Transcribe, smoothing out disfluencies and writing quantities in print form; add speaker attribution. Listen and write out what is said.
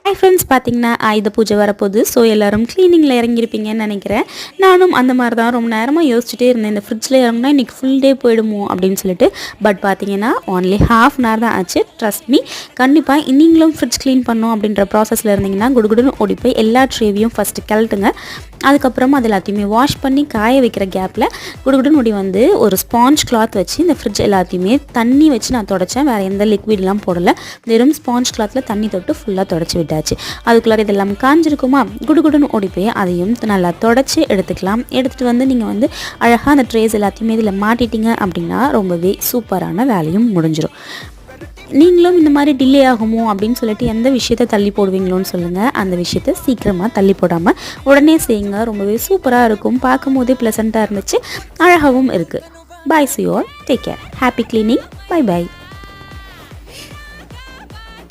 Speaker 1: Hi friends, பார்த்தீங்கன்னா ஆயுத பூஜை வரப்போகுது. ஸோ எல்லோரும் க்ளீனிங்கில் இறங்கியிருப்பீங்கன்னு நினைக்கிறேன். நானும் அந்த மாதிரி தான் ரொம்ப நேரமாக யோசிச்சுட்டே இருந்தேன், இந்த ஃப்ரிட்ஜில் இறங்கினா இன்றைக்கி ஃபுல் டே போயிடுமோ அப்படின்னு சொல்லிட்டு. பட் பார்த்தீங்கன்னா ஒன்லி ½ அன் ஹவர் தான் ஆச்சு. ட்ரஸ்ட் மீ, கண்டிப்பாக நீங்களும் ஃப்ரிட்ஜ் க்ளீன் பண்ணோம் அப்படின்ற ப்ராசஸில் இருந்தீங்கன்னா குடுகுடுன்னு ஓடி போய் எல்லா ட்ரேவையும் ஃபஸ்ட்டு கழட்டுங்க. அதுக்கப்புறமா அது எல்லாத்தையுமே வாஷ் பண்ணி காய வைக்கிற கேப்பில் குடுகுடுன்னு ஓடி வந்து ஒரு ஸ்பாஞ்ச் கிளாத் வச்சு இந்த ஃப்ரிட்ஜ் எல்லாத்தையுமே தண்ணி வச்சு நான் தொடச்சேன். வேறு எந்த லிக்விட்லாம் போடலை, வெறும் ஸ்பாஞ்ச் கிளாத்தில் தண்ணி தொட்டு ஃபுல்லாக தொடச்சி விட்டாச்சு. அதுக்குள்ளார இதெல்லாம் காஞ்சிருக்குமா, குடுகுடுன்னு ஓடி போய் அதையும் நல்லா தொடச்சி எடுத்துக்கலாம். எடுத்துகிட்டு வந்து நீங்கள் வந்து அழகாக அந்த ட்ரேஸ் எல்லாத்தையுமே இதில் மாட்டிட்டீங்க அப்படின்னா ரொம்பவே சூப்பரான வேலையும் முடிஞ்சிடும். நீங்களும் இந்த மாதிரி டிலே ஆகுமோ அப்படின்னு சொல்லிட்டு எந்த விஷயத்தை தள்ளி போடுவீங்களோன்னு சொல்லுங்கள். அந்த விஷயத்தை சீக்கிரமாக தள்ளி போடாமல் உடனே செய்யுங்க. ரொம்பவே சூப்பராக இருக்கும், பார்க்கும் போதே ப்ளசண்ட்டாக இருந்துச்சு, அழகாகவும் இருக்குது. பாய், see you all, take care, happy cleaning, bye bye.